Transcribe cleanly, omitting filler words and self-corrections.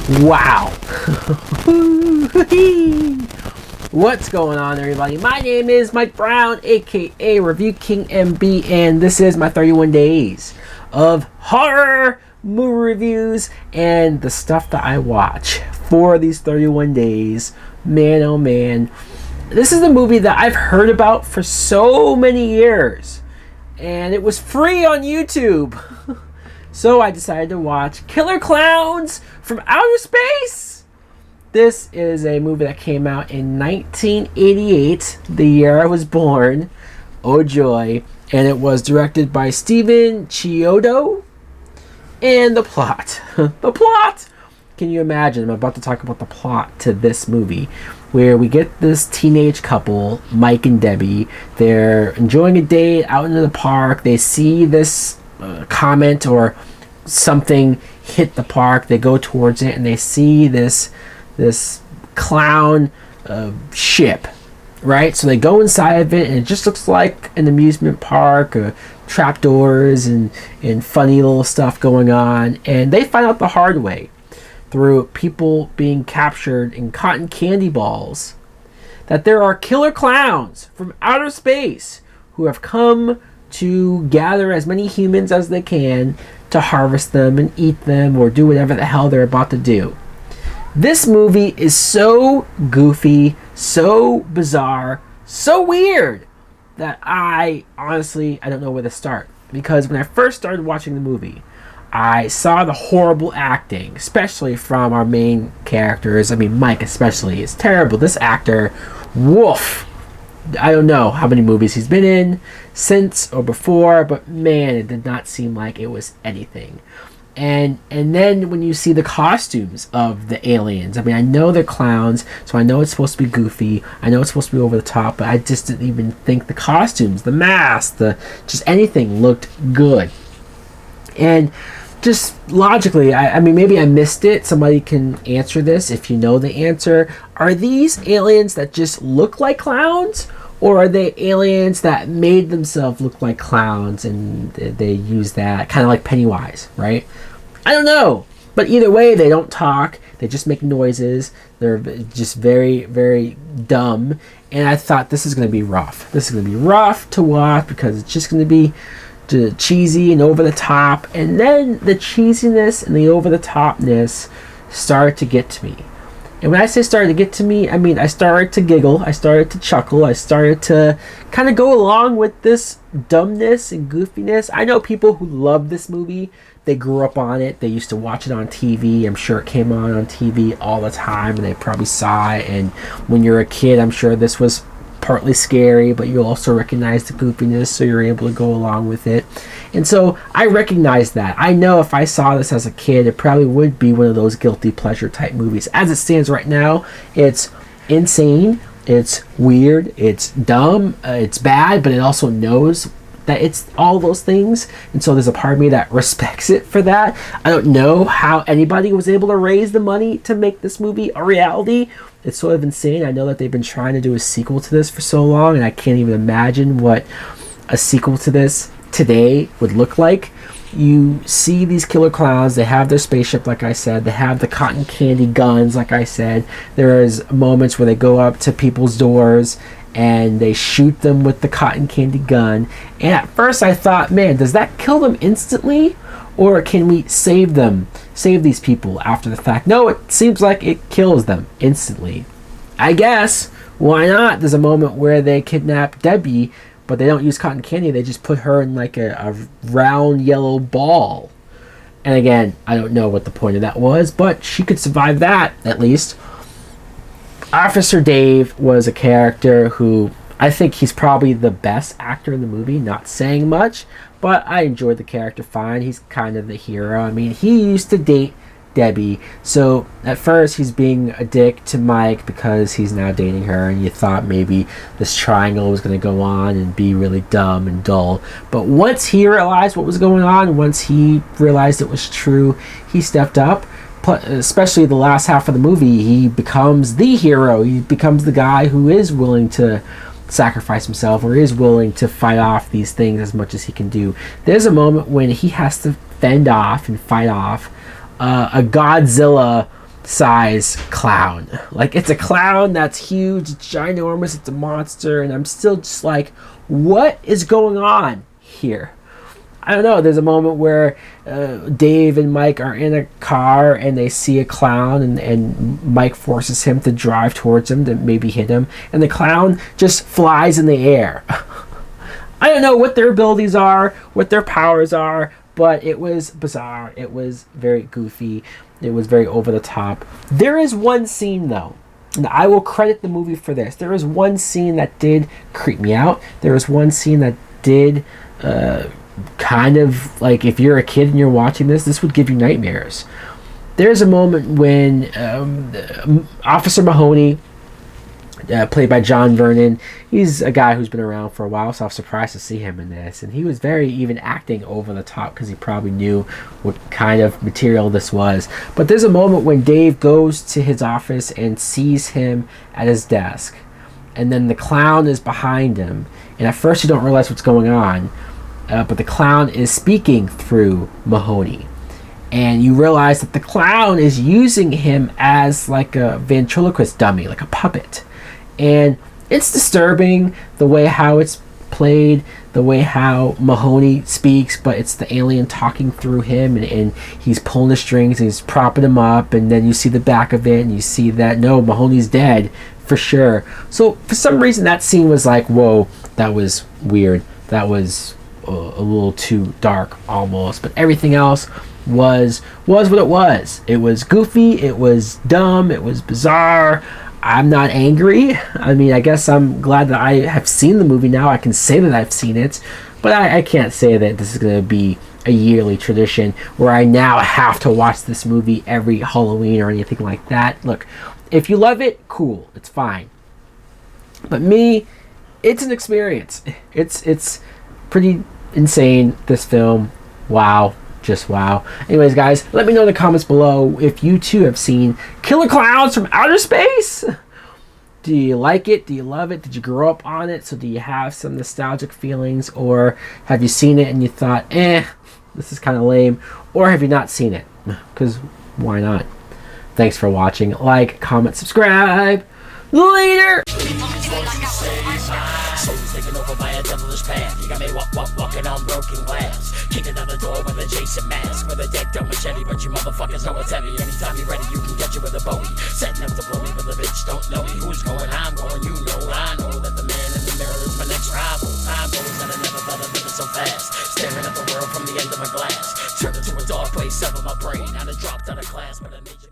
Wow. What's going on, everybody? My name is Mike Brown, aka Review King MB, and this is my 31 days of horror movie reviews and the stuff that I watch for these 31 days. Man, oh man. This is a movie that I've heard about for so many years, and it was free on YouTube. So I decided to watch Killer Klowns from Outer Space. This is a movie that came out in 1988, the year I was born. Oh joy. And it was directed by Steven Chiodo. And the plot. The plot! Can you imagine? I'm about to talk about the plot to this movie, where we get this teenage couple, Mike and Debbie. They're enjoying a day out in the park. They see this comment or something hit the park. They go towards it and they see this clown ship, right? So they go inside of it and it just looks like an amusement park, trapdoors and funny little stuff going on. And they find out the hard way through people being captured in cotton candy balls that there are killer clowns from outer space who have come to gather as many humans as they can to harvest them and eat them or do whatever the hell they're about to do. This movie is so goofy, so bizarre, so weird that I don't know where to start. Because when I first started watching the movie, I saw the horrible acting, especially from our main characters. I mean, Mike especially is terrible. This actor, woof. I don't know how many movies he's been in since or before, but man, it did not seem like it was anything. And then when you see the costumes of the aliens, I mean, I know they're clowns, so I know it's supposed to be goofy. I know it's supposed to be over the top, but I just didn't even think the costumes, the masks, just anything looked good. And just logically, I mean, maybe I missed it. Somebody can answer this if you know the answer. Are these aliens that just look like clowns? Or are they aliens that made themselves look like clowns and they use that, kind of like Pennywise, right? I don't know. But either way, they don't talk. They just make noises. They're just very, very dumb. And I thought this is going to be rough. This is going to be rough to watch because it's just going to be cheesy and over the top. And then the cheesiness and the over the topness started to get to me. And when I say started to get to me, I mean I started to giggle, I started to chuckle, I started to kind of go along with this dumbness and goofiness. I know people who love this movie. They grew up on it. They used to watch it on TV. I'm sure it came on TV all the time, and they probably saw it. And when you're a kid, I'm sure this was partly scary, but you also recognize the goofiness, so you're able to go along with it. And so I recognize that. I know if I saw this as a kid, it probably would be one of those guilty pleasure type movies. As it stands right now, it's insane, it's weird, it's dumb, it's bad, but it also knows that it's all those things, and so there's a part of me that respects it for that. I don't know how anybody was able to raise the money to make this movie a reality. It's sort of insane. I know that they've been trying to do a sequel to this for so long, and I can't even imagine what a sequel to this today would look like. You see these killer clowns, they have their spaceship, like I said, they have the cotton candy guns, like I said. There is moments where they go up to people's doors and they shoot them with the cotton candy gun. And at first I thought, man, does that kill them instantly? Or can we save these people after the fact? No, it seems like it kills them instantly. I guess, why not? There's a moment where they kidnap Debbie, but they don't use cotton candy. They just put her in like a round yellow ball. And again, I don't know what the point of that was, but she could survive that, at least. Officer Dave was a character who I think he's probably the best actor in the movie, not saying much, but I enjoyed the character fine. He's kind of the hero. I mean, he used to date Debbie, so at first he's being a dick to Mike because he's now dating her, and you thought maybe this triangle was going to go on and be really dumb and dull. But once he realized what was going on, once he realized it was true, he stepped up. Especially the last half of the movie, he becomes the hero. He becomes the guy who is willing to sacrifice himself or is willing to fight off these things as much as he can do. There's a moment when he has to fend off and fight off a Godzilla size clown. Like, it's a clown that's huge, it's ginormous, it's a monster, and I'm still just like, what is going on here? I don't know. There's a moment where Dave and Mike are in a car and they see a clown, and Mike forces him to drive towards him to maybe hit him, and the clown just flies in the air. I don't know what their abilities are, what their powers are, but it was bizarre. It was very goofy. It was very over the top. There is one scene, though, and I will credit the movie for this. There is one scene that did creep me out. There was one scene that did kind of, like, if you're a kid and you're watching this would give you nightmares. There's a moment when Officer Mahoney, played by John Vernon, he's a guy who's been around for a while, so I was surprised to see him in this, and he was very even acting over the top because he probably knew what kind of material this was. But there's a moment when Dave goes to his office and sees him at his desk, and then the clown is behind him, and at first you don't realize what's going on, but the clown is speaking through Mahoney, and you realize that the clown is using him as like a ventriloquist dummy, like a puppet. And it's disturbing the way how it's played, the way how Mahoney speaks, but it's the alien talking through him, and he's pulling the strings and he's propping him up, and then you see the back of it and you see that, no, Mahoney's dead for sure. So for some reason that scene was like, whoa, that was weird. That was a little too dark almost, but everything else was what it was. It was goofy, it was dumb, it was bizarre. I'm not angry. I mean, I guess I'm glad that I have seen the movie now. I can say that I've seen it, but I can't say that this is going to be a yearly tradition where I now have to watch this movie every Halloween or anything like that. Look, if you love it, cool, it's fine. But me, it's an experience. It's pretty insane, this film. Wow. Just wow. Anyways, guys, let me know in the comments below if you too have seen Killer Klowns from Outer Space. Do you like it? Do you love it? Did you grow up on it? So do you have some nostalgic feelings? Or have you seen it and you thought, this is kind of lame? Or have you not seen it? Because why not? Thanks for watching. Like, comment, subscribe. Later! Souls taken over by a devilish path. You got me walking on broken glass. Kicking down the door with a Jason mask, with a deck don't machete, but you motherfuckers know it's heavy. Anytime you're ready, you can get you with a Bowie. Setting up to blow me, but the bitch don't know me. Who's going? I'm going. You know, I know that the man in the mirror is my next rival. Time goes and I never thought I'd live it so fast. Staring at the world from the end of my glass. Turned into a dark place, severed my brain. I done dropped out of class, but I made you.